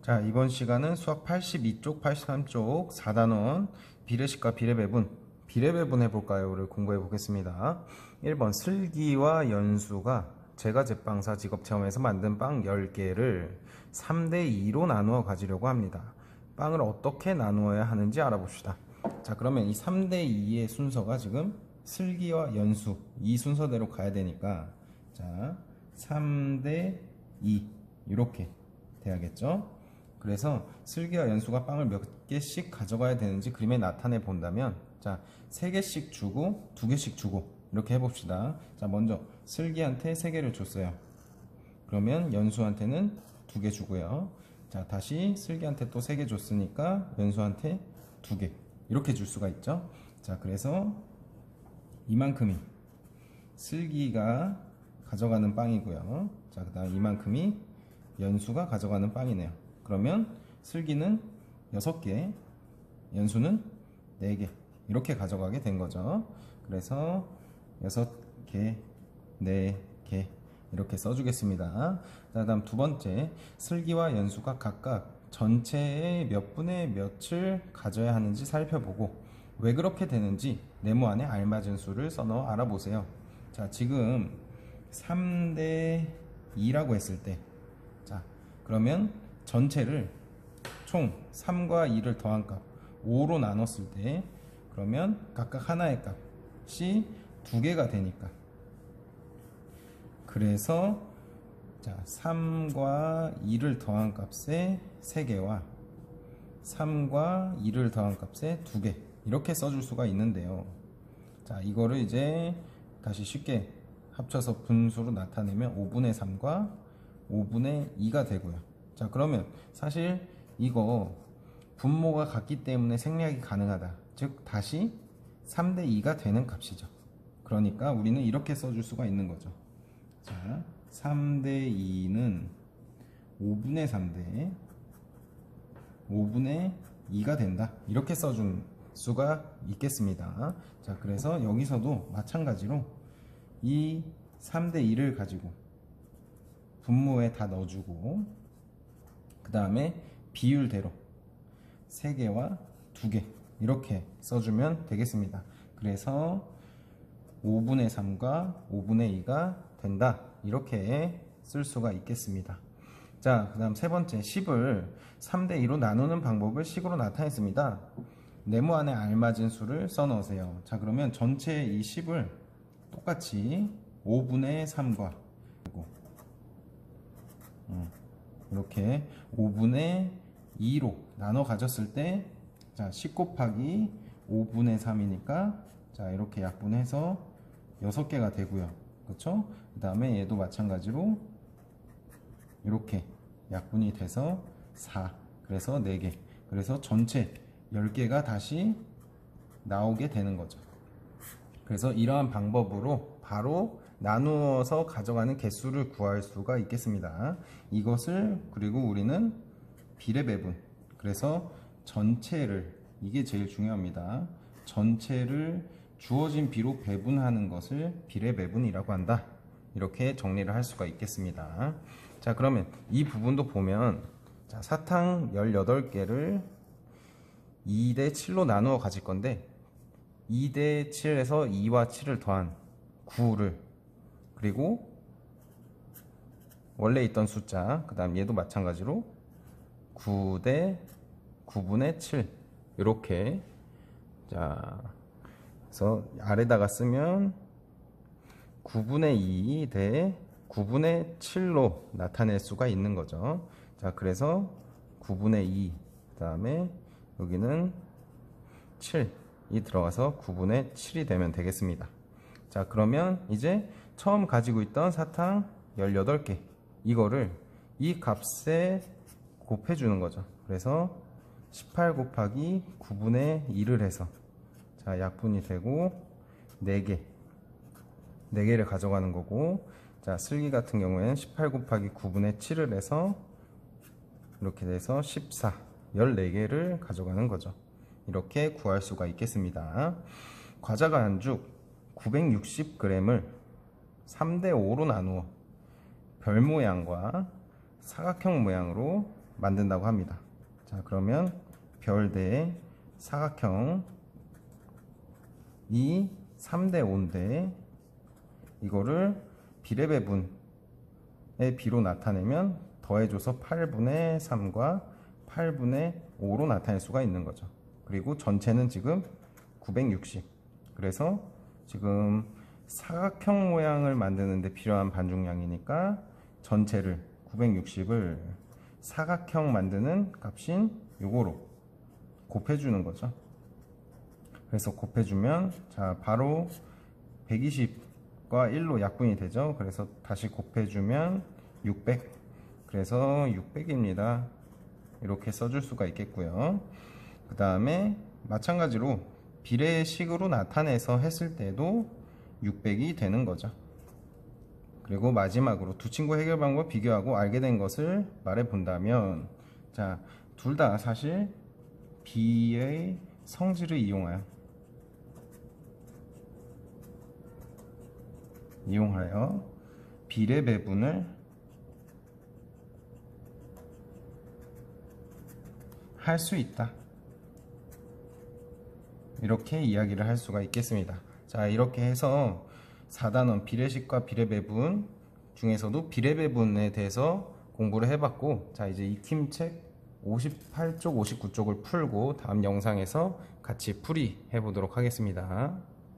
자, 이번 시간은 수학 82쪽, 83쪽 4단원 비례식과 비례배분, 비례배분 해볼까요?를 공부해 보겠습니다. 1번 슬기와 연수가 제과 제빵사 직업체험에서 만든 빵 10개를 3대2로 나누어 가지려고 합니다. 빵을 어떻게 나누어야 하는지 알아봅시다. 자, 그러면 이 3대2의 순서가 지금 슬기와 연수 이 순서대로 가야 되니까, 자, 3대2 이렇게 돼야겠죠. 그래서 슬기와 연수가 빵을 몇 개씩 가져가야 되는지 그림에 나타내 본다면, 자, 3개씩 주고 2개씩 주고 이렇게 해봅시다. 자, 먼저 슬기한테 3개를 줬어요. 그러면 연수한테는 2개 주고요. 자, 다시 슬기한테 또 3개 줬으니까 연수한테 2개 이렇게 줄 수가 있죠. 자, 그래서 이만큼이 슬기가 가져가는 빵이고요. 자, 그 다음 이만큼이 연수가 가져가는 빵이네요. 그러면 슬기는 6개, 연수는 4개 이렇게 가져가게 된 거죠. 그래서 6개, 4개 이렇게 써주겠습니다. 자, 다음 두 번째, 슬기와 연수가 각각 전체의 몇 분의 몇을 가져야 하는지 살펴보고 왜 그렇게 되는지 네모 안에 알맞은 수를 써넣어 알아보세요. 자, 지금 3대2라고 했을 때, 자, 그러면 전체를 총 3과 2를 더한 값 5로 나눴을 때, 그러면 각각 하나의 값이 2개가 되니까, 그래서 자, 3과 2를 더한 값에 3개와 3과 2를 더한 값에 2개 이렇게 써줄 수가 있는데요. 자, 이거를 이제 다시 쉽게 합쳐서 분수로 나타내면 5분의 3과 5분의 2가 되고요. 자, 그러면 사실 이거 분모가 같기 때문에 생략이 가능하다. 즉 다시 3대2가 되는 값이죠. 그러니까 우리는 이렇게 써줄 수가 있는 거죠. 자, 3대2는 5분의 3대 5분의 2가 된다. 이렇게 써준 수가 있겠습니다. 자, 그래서 여기서도 마찬가지로 이 3대2를 가지고 분모에 다 넣어주고, 그 다음에 비율대로 3개와 2개 이렇게 써주면 되겠습니다. 그래서 5분의 3과 5분의 2가 된다. 이렇게 쓸 수가 있겠습니다. 자, 그 다음 세 번째, 10을 3대2로 나누는 방법을 식으로 나타냈습니다. 네모 안에 알맞은 수를 써넣으세요. 자, 그러면 전체 이 10을 똑같이 5분의 3과 이렇게 5분의 2로 나눠 가졌을 때, 자, 10 곱하기 5분의 3이니까 자, 이렇게 약분해서 6개가 되고요. 그렇죠? 그 다음에 얘도 마찬가지로 이렇게 약분이 돼서 4, 그래서 4개, 그래서 전체 10개가 다시 나오게 되는 거죠. 그래서 이러한 방법으로 바로 나누어서 가져가는 개수를 구할 수가 있겠습니다. 이것을, 그리고 우리는 비례배분, 그래서 전체를, 이게 제일 중요합니다. 전체를 주어진 비로 배분하는 것을 비례배분이라고 한다. 이렇게 정리를 할 수가 있겠습니다. 자, 그러면 이 부분도 보면, 자, 사탕 18개를 2대7로 나누어 가질 건데 2대7에서 2와 7을 더한 9를, 그리고 원래 있던 숫자, 그 다음 얘도 마찬가지로 9대 9분의 7 이렇게, 자, 그래서 아래다가 쓰면 9분의 2 대 9분의 7로 나타낼 수가 있는 거죠. 자, 그래서 9분의 2, 그 다음에 여기는 7이 들어가서 9분의 7이 되면 되겠습니다. 자, 그러면 이제 처음 가지고 있던 사탕 18개 이거를 이 값에 곱해주는 거죠. 그래서 18 곱하기 9분의 2를 해서, 자, 약분이 되고 4개를 가져가는 거고, 자, 슬기 같은 경우에는 18 곱하기 9분의 7을 해서 이렇게 돼서 14, 14개를 가져가는 거죠. 이렇게 구할 수가 있겠습니다. 과자가 한죽 960g을 3대5로 나누어 별 모양과 사각형 모양으로 만든다고 합니다. 자, 그러면 별대 사각형 이 3대 5인데 이거를 비례배분의 비로 나타내면 더해줘서 8분의 3과 8분의 5로 나타낼 수가 있는 거죠. 그리고 전체는 지금 960. 그래서 지금 사각형 모양을 만드는데 필요한 반중량이니까 전체를 960을 사각형 만드는 값인 요거로 곱해주는 거죠. 그래서 곱해주면 자 바로 120과 1로 약분이 되죠. 그래서 다시 곱해주면 600. 그래서 600입니다. 이렇게 써줄 수가 있겠고요. 그 다음에 마찬가지로 비례식으로 나타내서 했을 때도 600이 되는 거죠. 그리고 마지막으로 두 친구 해결 방법 비교하고 알게 된 것을 말해 본다면, 자, 둘 다 사실 B의 성질을 이용하여 비례 배분을 할 수 있다. 이렇게 이야기를 할 수가 있겠습니다. 자, 이렇게 해서 4단원 비례식과 비례배분 중에서도 비례배분에 대해서 공부를 해봤고, 자, 이제 익힘책 58쪽, 59쪽을 풀고 다음 영상에서 같이 풀이 해보도록 하겠습니다.